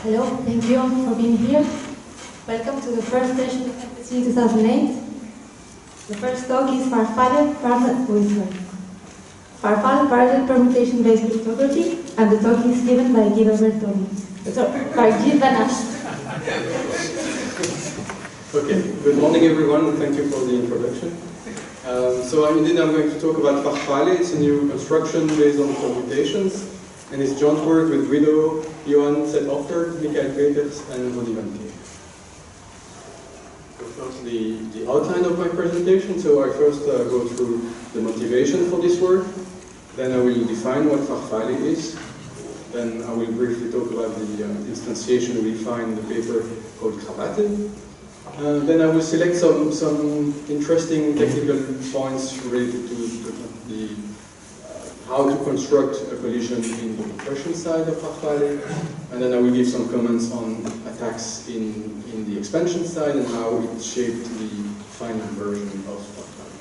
Hello, thank you for being here. Welcome to the first session of FSE 2008. The first talk is Farfalle, parallel permutation-based cryptography, and the talk is given by Guy Vanash. Okay, good morning everyone, and thank you for the introduction. I'm going to talk about Farfalle. It's a new construction based on permutations, and it's joint work with Guido, Johan Zet-Oftert, Michael Peters, and Ronnie Van Keer. So first, the outline of my presentation. So I first go through the motivation for this work. Then I will define what Farfalle is. Then I will briefly talk about the instantiation we find in the paper called Cryptography. Then I will select some interesting technical points related to the how to construct a collision in the encryption side of Farfalle, and then I will give some comments on attacks in the expansion side and how it shaped the final version of Farfalle.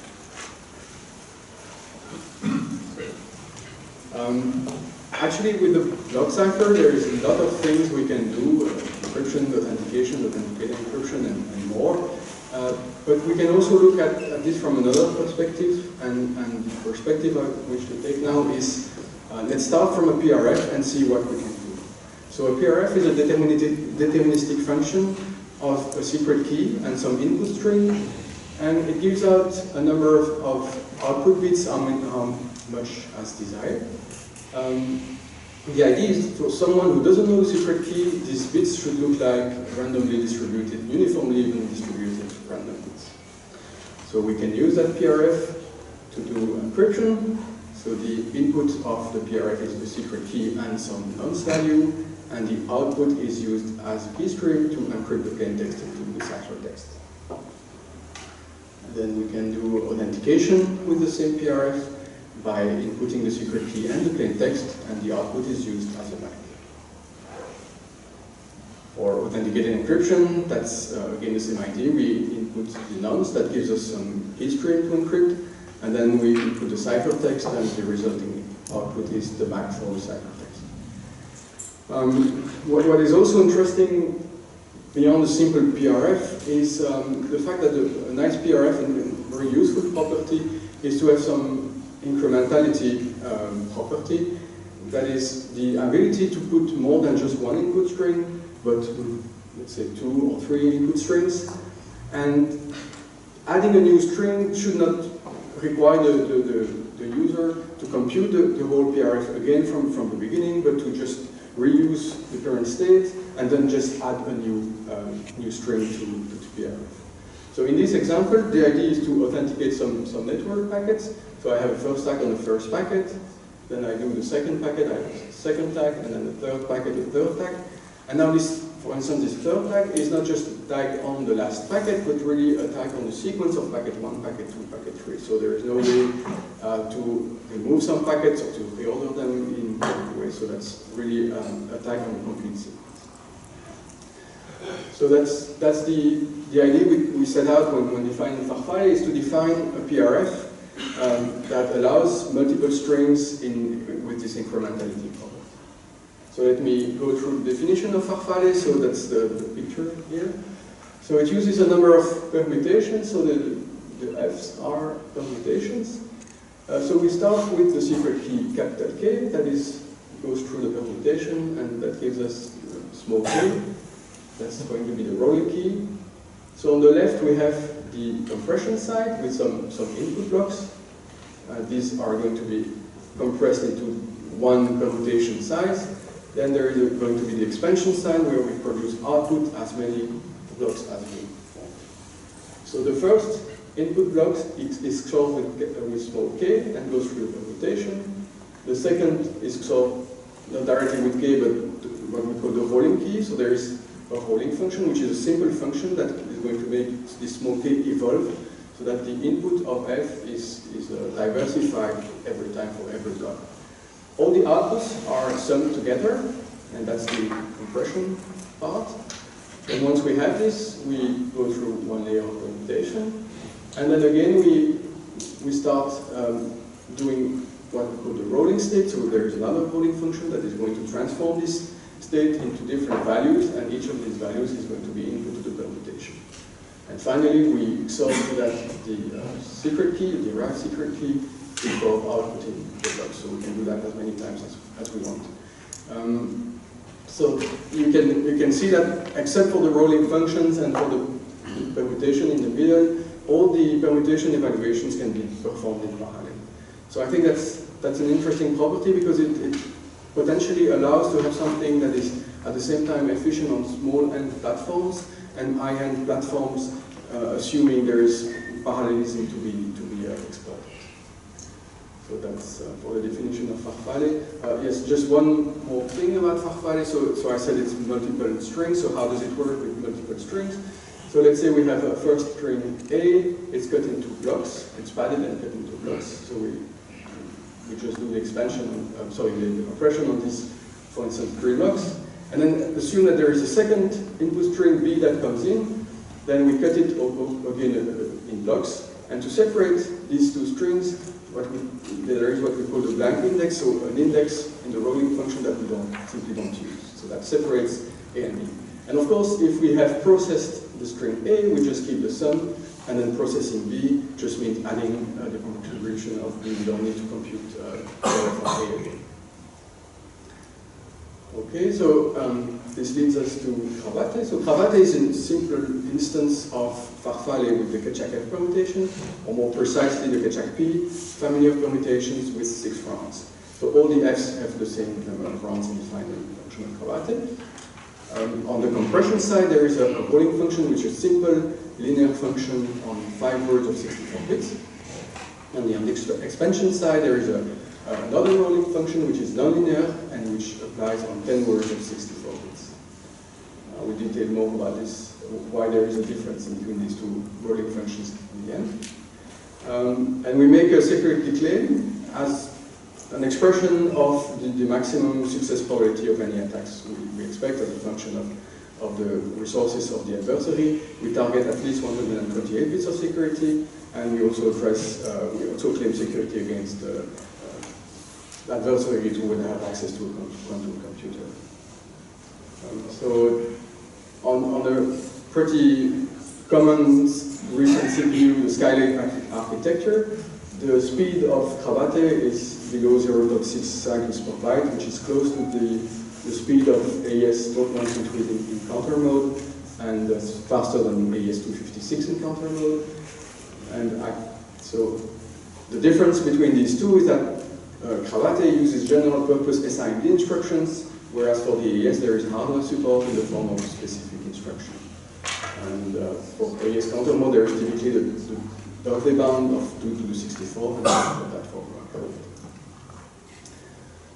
Actually, with the block cipher, there is a lot of things we can do: encryption, authentication, authenticated encryption, and more. But we can also look at this from another perspective, and the perspective I wish to take now is, let's start from a PRF and see what we can do. So a PRF is a deterministic function of a secret key and some input string, and it gives out a number of output bits, how much as desired. The idea is for someone who doesn't know the secret key, these bits should look like randomly distributed, uniformly even distributed random bits. So we can use that PRF to do encryption. So the input of the PRF is the secret key and some nonce value, and the output is used as a keystring to encrypt the plain text into the ciphertext. Then we can do authentication with the same PRF by inputting the secret key and the plain text, and the output is used as a MAC. For authenticated encryption, that's again the same idea. We input the nonce, that gives us some keystring to encrypt, and then we input the ciphertext, and the resulting output is the MAC for the ciphertext. What is also interesting beyond the simple PRF is the fact that a nice PRF and very useful property is to have some incrementality property, that is the ability to put more than just one input string, but let's say 2 or 3 input strings. And adding a new string should not require the user to compute the whole PRF again from the beginning, but to just reuse the current state and then just add a new string to the PRF. So in this example, the idea is to authenticate some network packets. So I have a first tag on the first packet, then I do the second packet, I have a second tag, and then the third packet, the third tag. And now this, for instance, this third tag is not just a tag on the last packet, but really a tag on the sequence of packet 1, packet 2, packet 3. So there is no way to remove some packets or to reorder them in any way. So that's really a tag on the complete sequence. So that's the idea we set out when defining Farfalle, is to define a PRF that allows multiple strings with this incrementality property. So let me go through the definition of Farfalle. So that's the picture here. So it uses a number of permutations. So the F's are permutations. So we start with the secret key capital K, that goes through the permutation, and that gives us small k. That's going to be the rolling key. So on the left we have the compression side with some input blocks. These are going to be compressed into one permutation size. Then there is going to be the expansion side where we produce output as many blocks as we want. So the first input block is XORed with small k and goes through the permutation. The second is XORed not directly with k, but what we call the rolling key. So there is a rolling function, which is a simple function that is going to make this small k evolve, so that the input of f is diversified every time for every block. All the outputs are summed together, and that's the compression part. And once we have this, we go through one layer of permutation, and then again we start doing what we call the rolling state. So there is another rolling function that is going to transform this state into different values, and each of these values is going to be input to the permutation. And finally, we saw that the secret key, the derived secret key, is for outputting the block. So we can do that as many times as we want. So you can see that except for the rolling functions and for the permutation in the middle, all the permutation evaluations can be performed in parallel. So I think that's an interesting property because it potentially allows to have something that is at the same time efficient on small-end platforms and high-end platforms, assuming there is parallelism to be exploited. So that's for the definition of Farfalle. Yes, just one more thing about Farfalle. So I said it's multiple strings. So how does it work with multiple strings? So let's say we have a first string A. It's cut into blocks. It's padded and cut into blocks. So we just do the expansion, the compression on this, for instance, 3 blocks. And then assume that there is a second input string B that comes in. Then we cut it again in blocks. And to separate these two strings, there is what we call the blank index, so an index in the rolling function that we simply don't use. So that separates A and B. And of course, if we have processed the string A, we just keep the sum, and then processing B just means adding the contribution of B. We don't need to compute from A again. Okay, so this leads us to Cravate. So Cravate is a simple instance of Farfalle with the Ketchak-F permutation, or more precisely the Ketchak-P family of permutations with 6 rounds. So all the Fs have the same number of rounds in the final function of Cravate. On the compression side, there is a rolling function, which is a simple linear function on 5 words of 64 bits. And on the expansion side, there is another rolling function, which is nonlinear and which applies on 10 words of 64 bits. We detail more about this, why there is a difference between these two rolling functions in the end. And we make a security claim as an expression of the maximum success probability of any attacks we expect as a function of the resources of the adversary. We target at least 128 bits of security, and we also claim security against the adversary who would have access to a quantum computer. So on a pretty common recent CPU, the Skylake architecture, the speed of Cravate is below 0.6 cycles per byte, which is close to the speed of AES 128 in counter mode, and faster than AES 256 in counter mode. And so the difference between these two is that Cravate uses general purpose SIMD instructions, whereas for the AES there is hardware support in the form of specific instruction. And for AES counter mode there is typically the Berkeley bound of 2 to the 64, and that for Cravate.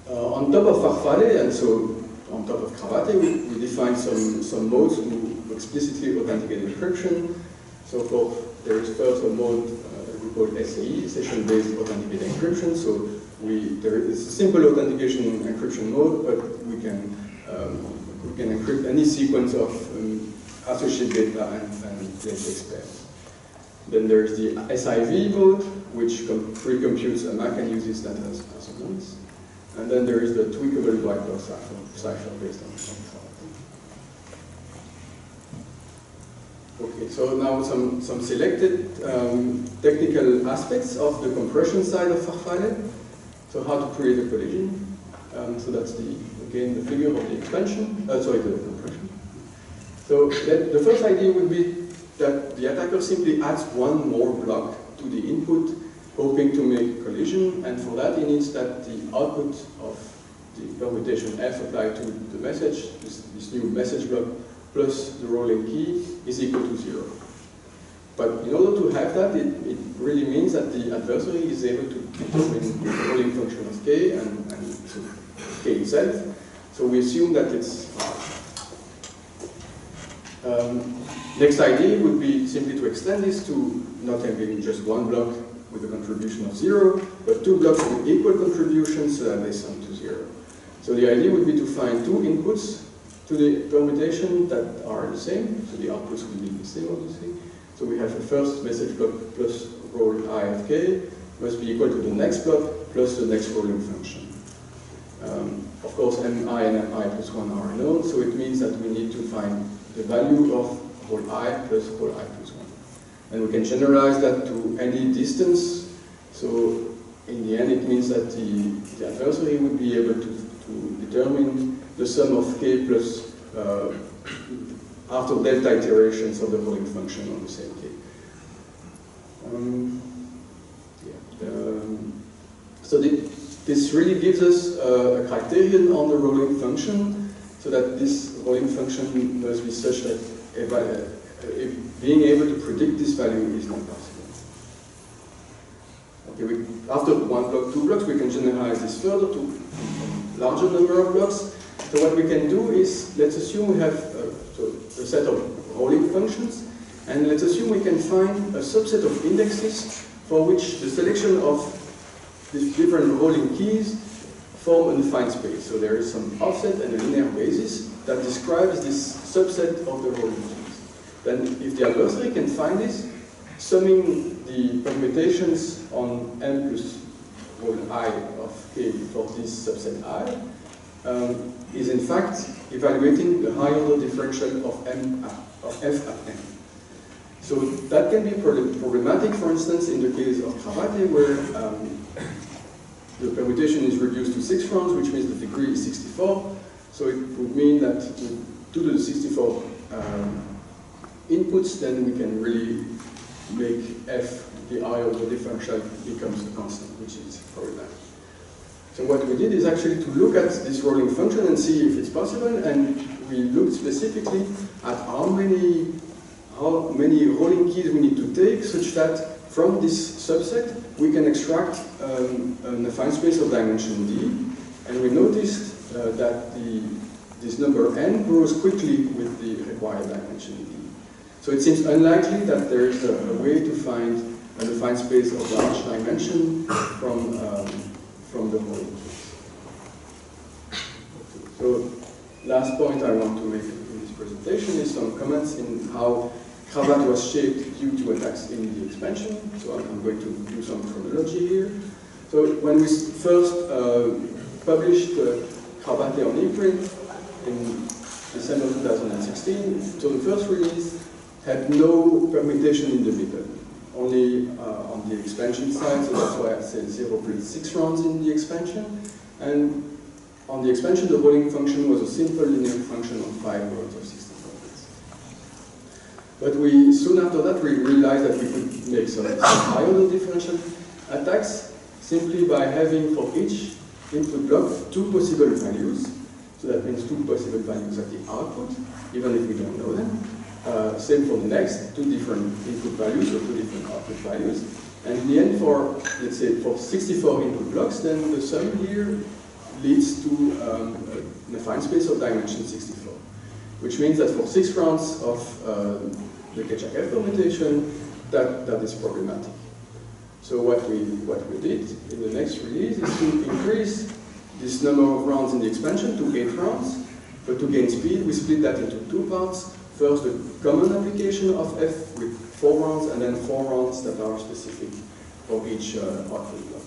On top of Farfalle, and so on top of Cravate, we define some modes to explicitly authenticate encryption. So there is first a mode that we call SAE, session-based authenticated encryption. So there is a simple authentication encryption mode, but we can encrypt any sequence of associated data and plain text pairs. Then there is the SIV mode, which pre-computes a MAC and uses that as a nonce. And then there is the tweakable white box cipher based on Farfalle. Okay, so now some selected technical aspects of the compression side of Farfalle. So how to create a collision. So that's again the figure of the expansion. The compression. So the first idea would be that the attacker simply adds one more block to the input, hoping to make a collision, and for that he needs that the output of the permutation F applied to the message, this new message block, plus the rolling key is equal to 0. But in order to have that, it really means that the adversary is able to determine the rolling function of k and so k itself. So we assume that it's next idea would be simply to extend this to not having just one block with a contribution of 0, but 2 blocks with equal contributions so that they sum to 0. So the idea would be to find 2 inputs to the permutation that are the same, so the outputs will be the same obviously. So we have a first message block plus roll I of k must be equal to the next block plus the next rolling function. Of course, mi and mi plus 1 are known, so it means that we need to find the value of whole I plus whole I plus 1. And we can generalize that to any distance, so in the end it means that the adversary would be able to determine the sum of k plus after delta iterations of the rolling function on the same k. So this really gives us a criterion on the rolling function, so that this rolling function must be such that being able to predict this value is not possible. Okay, after 1 block, 2 blocks, we can generalize this further to a larger number of blocks. So what we can do is, let's assume we have a set of rolling functions, and let's assume we can find a subset of indexes for which the selection of these different rolling keys form a defined space. So there is some offset and a linear basis that describes this subset of the rolling keys. Then if the adversary can find this, summing the permutations on m plus whole I of k for this subset I is in fact evaluating the high order differential of f at n. So that can be problematic, for instance, in the case of Cravate, where the permutation is reduced to 6 rounds, which means the degree is 64. So it would mean that to the 64 inputs, then we can really make f, the high order differential, becomes a constant, which is problematic. So what we did is actually to look at this rolling function and see if it's possible, and we looked specifically at how many rolling keys we need to take, such that from this subset we can extract a defined space of dimension d, and we noticed that this number n grows quickly with the required dimension d. So it seems unlikely that there is a way to find a defined space of large dimension from the rolling keys. So last point I want to make in this presentation is some comments in how Cravat was shaped due to attacks in the expansion. So I'm going to do some chronology here. So when we first published Cravat on ePrint in December 2016, so the first release had no permutation in the middle, only on the expansion side, so that's why I said 0.6 rounds in the expansion. And on the expansion, the rolling function was a simple linear function of 5 rows of 64 bits. But soon after that, we realized that we could make some high order differential attacks simply by having for each input block 2 possible values. So that means 2 possible values at the output, even if we don't know them. Same for the next, 2 different input values or 2 different output values. And in the end, for, let's say, for 64 input blocks, then the sum here leads to a defined space of dimension 64, which means that for 6 rounds of the Ketchak-F permutation, that is problematic. So what we did in the next release is to increase this number of rounds in the expansion to 8 rounds, but to gain speed, we split that into 2 parts. First, the common application of F with 4 rounds, and then 4 rounds that are specific for each output block.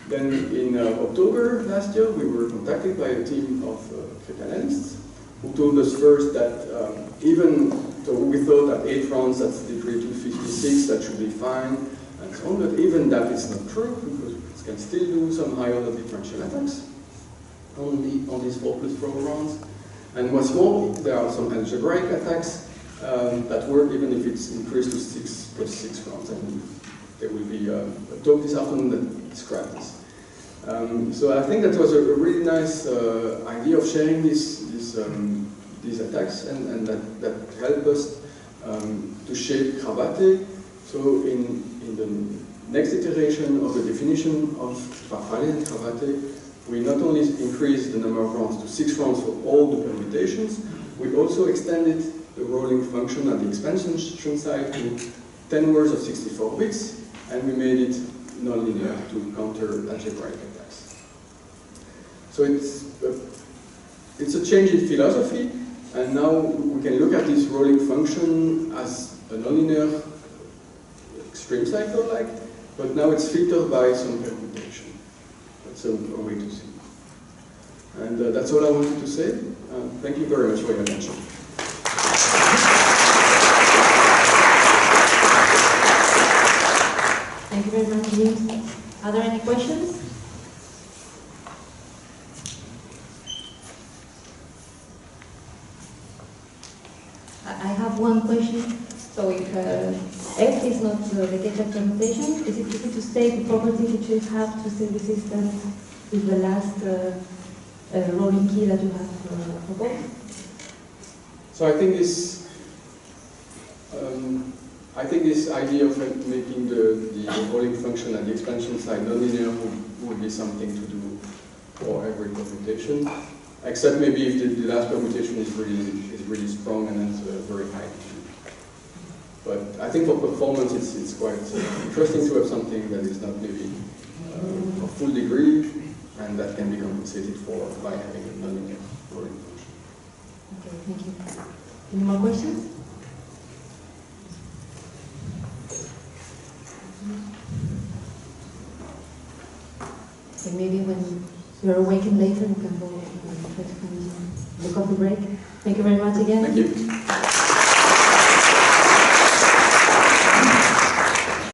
Then in October last year, we were contacted by a team of cryptanalysts who told us first that so we thought that 8 rounds, that's degree 256, that should be fine, and so on, but even that is not true, because it can still do some high order differential attacks on these 4 plus 4 rounds. And what's more, there are some algebraic attacks that work even if it's increased to 6 plus 6 rounds. And there will be a talk this afternoon that describes this. So I think that was a really nice idea of sharing these attacks, and that helped us to shape Cravate. So in the next iteration of the definition of Farfalle and Cravate, we not only increased the number of rounds to 6 rounds for all the permutations, we also extended the rolling function at the expansion side to 10 words of 64 bits, and we made it nonlinear to counter algebraic attacks. So it's a change in philosophy, and now we can look at this rolling function as a nonlinear extreme cycle-like, but now it's filtered by some permutation. That's a way to see. And that's all I wanted to say. Thank you very much for your attention. Thank you very much, James. Are there any questions? I have one question. So if F is not the K-check permutation, is it easy to state the properties which you have to synthesis with the last rolling key that you have proposed? So I think this idea of making the rolling function at the expansion side nonlinear would be something to do for every permutation, except maybe if the last permutation is really strong and has a very high key. But I think for performance, it's quite interesting to have something that is not maybe a full degree, and that can be compensated for by having a nonlinear rolling function. Okay, thank you. Any more questions? Okay, maybe when you're awakened later, you can go try to find the coffee break. Thank you very much again. Thank you.